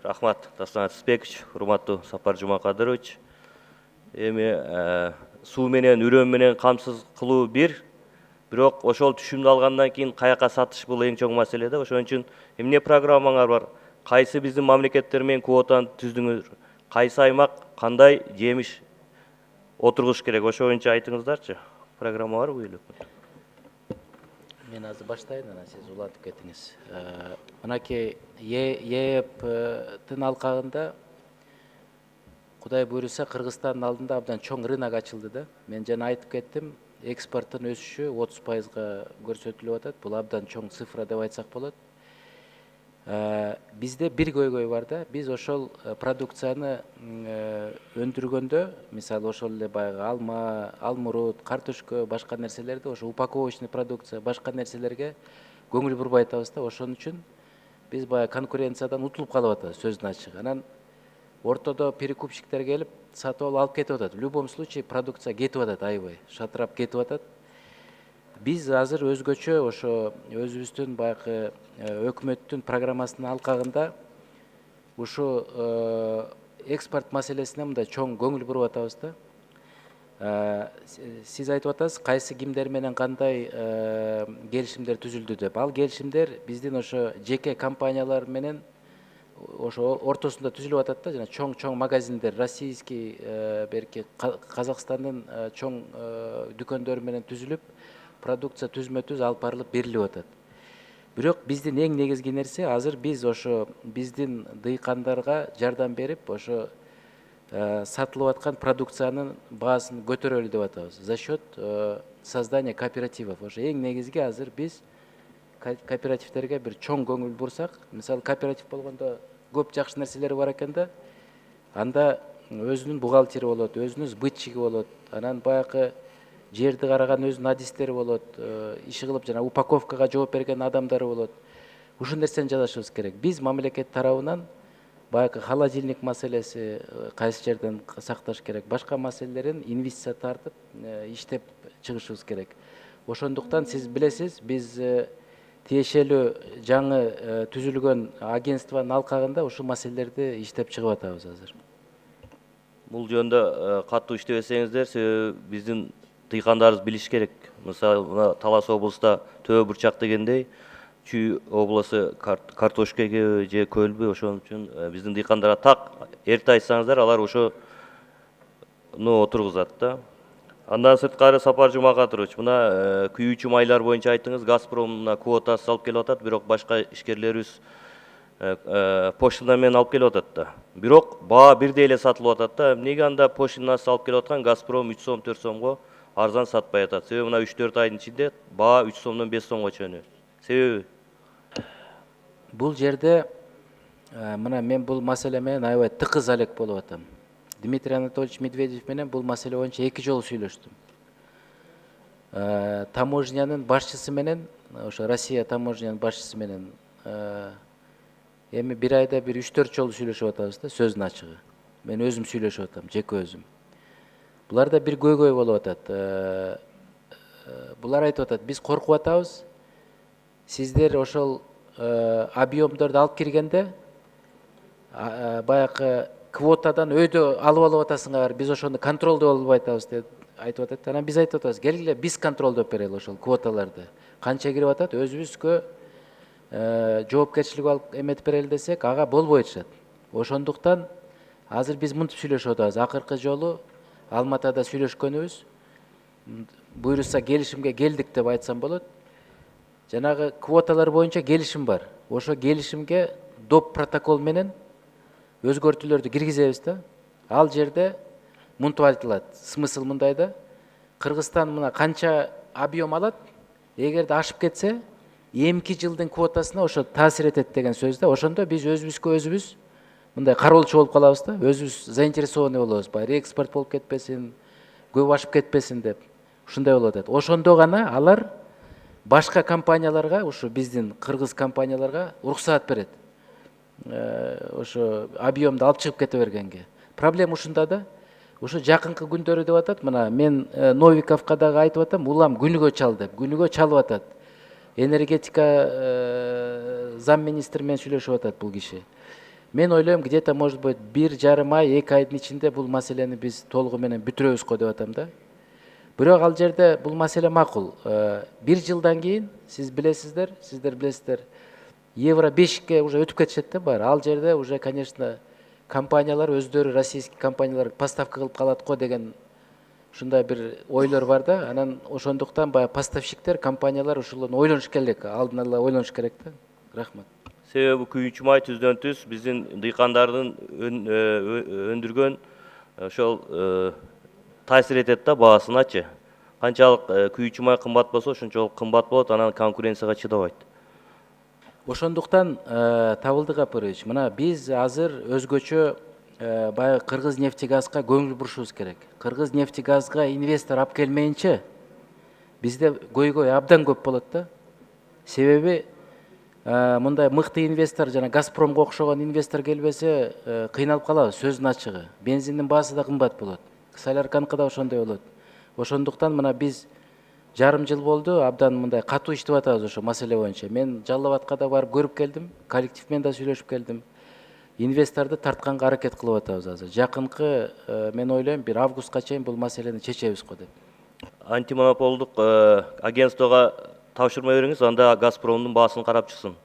Рахмат, Дастанат Спекович, урматтуу Сапар Жумакадырович. Эми суу менен үрөм менен камсыз кылуу бирок ошол түшүмдү алгандан кийин каяка сатыш бул эң чоң маселе да. Ошон үчүн эмне программаңар бар? Кайсы биздин мамлекеттер менен квотаны түздүңүз? Кайсы аймак кандай жемиш отургуш керек? Ошо боюнча айтыңыздарчы. Программа бар бул? Мен азыр баштайын, анан сиз улантып кетиңиз. Мынакей ЕЭПтин алкагында Кудай буйруса Кыргызстандын алдында абдан чоң рынок ачылды да. Мен жана айтып кеттим, экспорттун өсүшү 30%га көрсөтүлүп атат. Бул абдан чоң цифра деп айтсак болот. Бизде бир көйгөй бар да. Биз ошол продукцияны өндүргөндө, мисалы ошол эле баягы алма, алмурут, картошка, башка нерселерди, ошо упаковочный продукция, башка нерселерге көңүл бурбай атабыз да. Ошон үчүн биз баягы конкуренциядан утулуп калып атабыз, сөздүн ачыгы. Анан ортодо перекупщиктер келип сатып алып кетип атат. В любом случае продукция кетип атат, аябай шатырап кетип атат. Биз азыр өзгөчө ошо өзүбүздүн баягы өкмөттүн программасынын алкагында ушу экспорт маселесине мындай чоң көңүл буруп атабыз да. Сиз айтып атасыз, кайсы кимдер менен кандай келишимдер түзүлдү деп. Ал келишимдер биздин ошо жеке компаниялар менен ошо ортосунда түзүлүп атат да, жана чоң магазиндер, российский, берки Казакстандын чоң дүкөндөрү менен түзүлүп, продукция түзмө-түз алып барылып берилип атат. Бирок биздин эң негизги нерсе азыр биз ошо биздин дыйкандарга жардам берип, ошо сатылып аткан продукциянын баасын көтөрөлү деп атабыз. За счет создания кооперативов. Ошо эң негизги азыр биз кооперативтерге бир чоң көңүл бурсак, мисалы кооператив болгондо көп жакшы нерселери бар экен да. Анда өзүнүн бухгалтери болот, өзүнүн сбытчиги болот, анан баягы жерди караган өзүнүн адистери болот, иши кылып жана упаковкага жооп берген адамдары болот. Ушул нерсени жасашыбыз керек. Биз мамлекет тарабынан баягы холодильник маселеси, кайсы жерден сакташ керек, башка маселелерин инвестиция тартып, иштеп чыгышыбыз керек. Ошондуктан сиз билесиз, биз тиешелүү жаңы түзүлгөн агентствонун алкагында ушул маселелерди иштеп чыгып атабыз азыр. Бул жөнүндө катуу иштебесеңиздер, себеби биздин дыйкандарыбыз билиш керек. Мисалы Талас облуста Төбө Бурчак дегендей, Чүй облусу картошка экеби же көлбү, ошон үчүн биздин дыйкандарга так эрте айтсаңыздар, алар ошону отургузат да. Андан сырткары Сапар Жумакадырович, мына күйүүчү майлар боюнча айттыңыз, Газпром мына квотасы алып келип атат, бирок башка ишкерлерибиз поштина менен алып келип атат да. Бирок баа бирдей эле сатылып атат да. Эмнеге анда поштинасы алып келип аткан Газпром 3 сом, 4 сомго арзан сатпай атат? Себеби мына 3-4 айдын ичинде баа 3 сомдон 5 сомго чөөнөт. Себеби? Бул жерде мына мен бул маселе менен аябай тыкыз алек болуп атам. Дмитрий Анатольевич Медведев менен бул маселе боюнча 2 жолу сүйлөштүм. Таможнянын башчысы менен, ошо Россия таможнянын башчысы менен эми бир айда бир 3-4 жолу сүйлөшүп атабыз да, сөздүн ачыгы. Мен өзүм сүйлөшүп атам, жеке өзүм. Буларда бир көйгөй болуп атат. Булар айтып атат, биз коркуп атабыз. Сиздер ошол объемдорду алып киргенде баягы квотадан өйдө алып атасыңар, биз ошону контролдоп албай атабыз деп айтып атат. Анан биз айтып атабыз, келгиле биз контролдоп берели ошол квоталарды. Канча кирип атат, өзүбүзгө жоопкерчилик алып эметип берели десек, ага болбой атышат. Ошондуктан азыр биз мынтип сүйлөшүп атабыз. Акыркы жолу Алматада сүйлөшкөнүбүз, буйруса келишимге келдик деп айтсам болот. Жанагы квоталар боюнча келишим бар. Ошо келишимге доп протокол менен өзгөртүүлөрдү киргизебиз да. Ал жерде мынтип айтылат. Смысл мындай да. Кыргызстан мына канча объем алат, эгерде ашып кетсе, эмки жылдын квотасына ошо таасир этет деген сөз да. Ошондо биз өзүбүзгө өзүбүз мындай кароолчу болуп калабыз да. Өзүбүз заинтересованный болобуз. Баягы экспорт болуп кетпесин, көп ашып кетпесин деп. Ушундай болуп атат. Ошондо гана алар башка компанияларга, ушу биздин кыргыз компанияларга уруксаат берет. Ошо объемду алып чыгып кете бергенге. Проблема ушунда да. Ушу жакынкы күндөрү деп атат. Мына мен Новиковго дагы айтып атам, улам күнүгө чал деп. Күнүгө чалып атат. Энергетика зам министри менен сүйлөшүп атат бул киши. Мен ойлойм, где-то может быть 1,5 ай, 2 айдын ичинде бул маселени биз толугу менен бүтүрөбүз го деп атам да. Бирок ал жерде бул маселе макул. 1 жылдан кийин сиздер билесиздер, евро 5ке уже өтүп кетишет да баары. Ал жерде уже, конечно, компаниялар өздөрү, российский компаниялар поставка кылып калат го деген ушундай бир ойлор бар да. Анан ошондуктан баягы поставщиктер, компаниялар ушуларны ойлонуш керек, алдын ала ойлонуш керек да. Рахмат. Себеби күйүүчү май түздөн түз биздин дыйкандардын өндүргөн ошол таасир этет да баасыначы. Канчалык күйүүчү май кымбат болсо, ошончолук кымбат болот, анан конкуренцияга чыдабайт. Ошондуктан Табылдык Апарович, мына биз азыр өзгөчө баягы Кыргыз нефтегазга көңүл бурушубуз керек. Кыргыз нефтегазга инвестор алып келмейинче бизде көйгөй абдан көп болот да. Себеби мындай мыкты инвестор, жана Газпромго окшогон инвестор келбесе, кыйналып калабыз, сөздүн ачыгы. Бензиндин баасы да кымбат болот. Солярканка да ошондой болот. Ошондуктан мына биз жарым жыл болду, абдан мындай катуу иштеп атабыз ошо маселе боюнча. Мен Жалал Абадка да барып көрүп келдим, коллектив менен да сүйлөшүп келдим. Инвесторду тартканга аракет кылып атабыз азыр. Жакынкы мен ойлойм бир августка чейин бул маселени чечебиз го деп. Антимонополдук агентствого тапшырма бериңиз, анда Газпромдун баасын карап чыксын.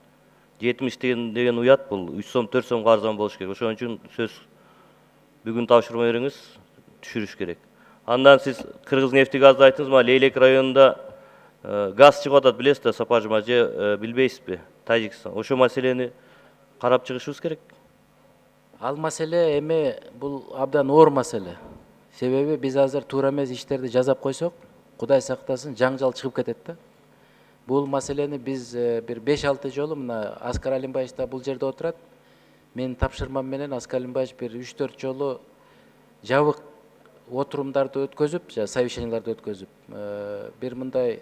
70 деген уят, бул 3 сом 4 сомго арзан болуш керек. Ошон үчүн сөз бүгүн тапшырма бериңиз, түшүрүш керек. Андан сиз Кыргыз нефтегазды айттыңыз, мына Лейлек районунда газ чыгып атат, билесиз, Сапаржыма же билбейсизби? Тажикстан. Ошо маселени карап чыгышыбыз керек. Ал маселе эми бул абдан оор маселе. Себеби биз азыр туура эмес иштерди жасап койсок, Кудай сактасын, жаңжал чыгып кетет да. Бул маселени биз бир 5-6 жолу, мына Аскар Алимбаевич да бул жерде отурат. Менин тапшырмам менен Аскар Алимбаевич бир 3-4 жолу жабык отурумдарды өткөзүп, совещанияларды өткөзүп, бир мындай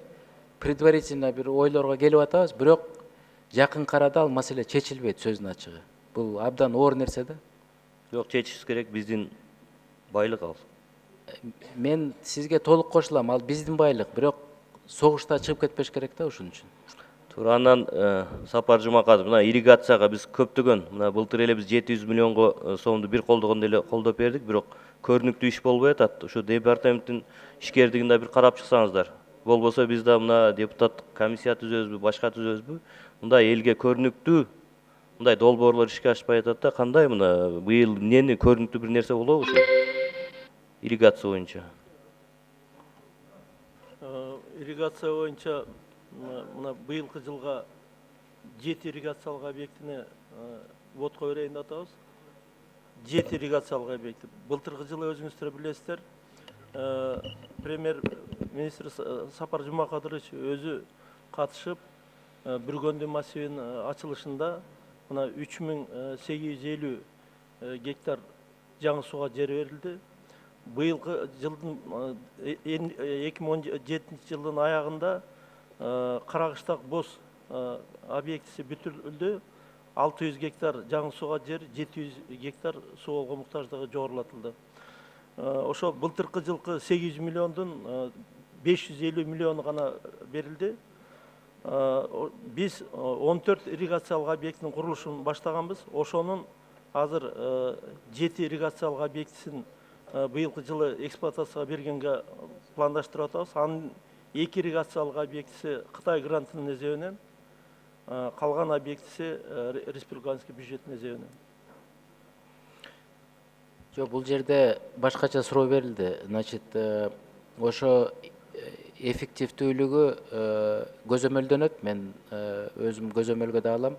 предварительно бир ойлорго келип атабыз, бирок жакынкы арада ал маселе чечилбейт, сөздүн ачыгы. Бул абдан оор нерсе да. Жок, чечишибиз керек, биздин байлык ал. Мен сизге толук кошулам, ал биздин байлык, бирок согушта чыгып кетпеш керек да ушун үчүн. Туура, андан Сапар Жумакадов, мына ирригацияга биз көптөгөн, мына былтыр эле биз 700 миллионго сомду бир колдогондо эле колдоп бердик, бирок көрүнүктүү иш болбой атат. Ушу департаменттин ишкердигин да бир карап чыксаңыздар. Болбосо биз да мына депутаттык комиссия түзөбүзбү, башка түзөбүзбү? Мындай элге көрүнүктүү мындай долбоорлор ишке ашпай атат да, кандай мына быйыл эмнени көрүнүктүү бир нерсе болобу ушу ирригация боюнча? Ирригация боюнча мына быйылкы жылга 7 ирригациялык объектине вотко берейин деп атабыз. 7 ирригациялык объекти. Былтыркы жылы өзүңүздөр билесиздер, премьер-министр Сапар Жумакадырович өзү катышып, Бүргөндү массивинин ачылышында мына 3850 гектар жаңы сууга жер берилди. Быйылкы жылдын 2017 жылдын аягында Карагыштак боз объектиси бүтүрүлдү. 600 гектар жаңы сууга жер, 700 гектар суолго муктаждыгы жогорулатылды. Ошо былтыркы жылкы 800 миллиондун 550 миллиону гана берилди. Биз 14 ирригациялык объектинин курулушун баштаганбыз. Ошонун азыр 7 ирригациялык объектисин быйылкы жылы эксплуатацияга бергенге пландаштырып атабыз. Анын 2 ирригациялык объектиси Кытай грантынын эсебинен, калган объектиси республиканский бюджеттин эсебинен. Жок, бул жерде башкача суроо берилди. Значит, ошо эффективдүүлүгү көзөмөлдөнөт. Мен өзүм көзөмөлгө да алам.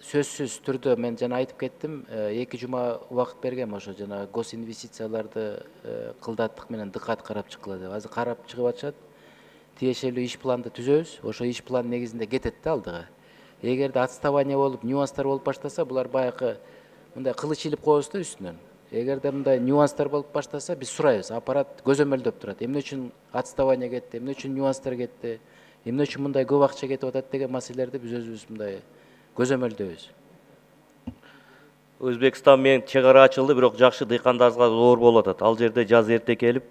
Сөзсүз түрдө мен жана айтып кеттим, 2 жума убакыт бергем ошо жана госинвестицияларды кылдаттык менен дыкат карап чыккыла деп. Азыр карап чыгып атышат. Тиешелүү иш планды түзөбүз. Ошо иш план негизинде кетет да алдыга. Эгерде отставание болуп, нюанстар болуп баштаса, булар баягы мындай кылыч илип коебуз да үстүнөн. Эгерде мындай нюанстар болуп баштаса, биз сурайбыз. Аппарат көзөмөлдөп турат. Эмне үчүн отставание кетти, эмне үчүн нюанстар кетти, эмне үчүн мындай көп акча кетип атат деген маселелерди биз өзүбүз мындай көзөмөлдөйбүз. Өзбекстан менен чек ара ачылды, бирок жакшы дыйкандарыбызга зор болуп атат. Ал жерде жаз эрте келип,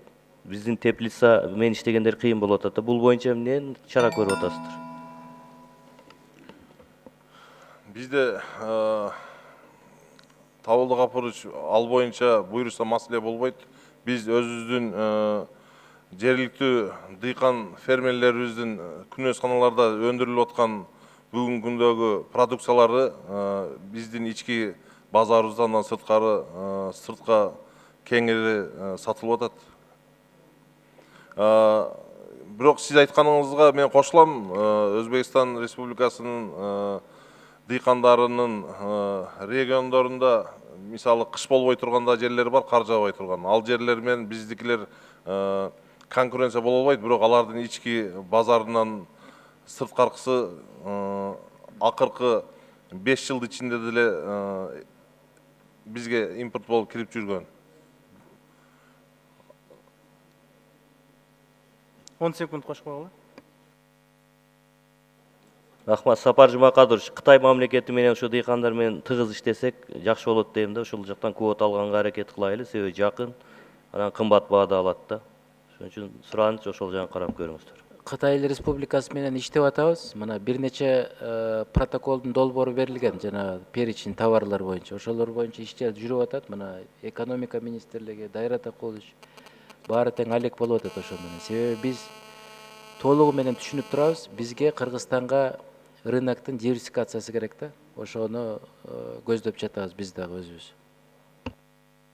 биздин теплица менен иштегендер кыйын болуп атат. Бул боюнча эмне чара көрүп атасыздар? Бизде Табылды Гапурович ал боюнча буйруса маселе болбойт. Биз өзүбүздүн жергиликтүү дыйкан фермерлерибиздин күнөсканаларда өндүрүлүп аткан бүгүнкү күндөгү продукциялары биздин ички базарыбыздан сыртка кеңири сатылып атат. Бирок сиз айтканыңызга мен кошулам. Өзбекстан Республикасынын дыйкандарынын региондорунда мисалы кыш болбой турганда жерлер бар, кар жаабай турган. Ал жерлер менен биздикилер конкуренция боло албайт, бирок алардын ички базарынан сырткаркысы акыркы 5 жыл ичинде деле бизге импорт болуп кирип жүргөн. 10 секунд кошуп койгула. Рахмат, Сапар Жумакадырович, Кытай мамлекети менен ушу дыйкандар менен тыгыз иштесек жакшы болот дейм да. Ушул жактан квота алганга аракет кылайлы, себеби жакын, анан кымбат баада алат да. Ошон үчүн сураныч ошол жагын карап көрүңүздөр. Кытай Республикасы менен иштеп атабыз. Мына бир нече протоколдун долбоору берилген, жана перечень товарлар боюнча. Ошолор боюнча иштер жүрүп атат. Мына экономика министрлиги, Дайрат Акулович баары тең алек болуп атат ошол менен. Себеби биз толугу менен түшүнүп турабыз. Бизге Кыргызстанга рыноктун диверсификациясы керек да. Ошону көздөп жатабыз биз дагы өзүбүз.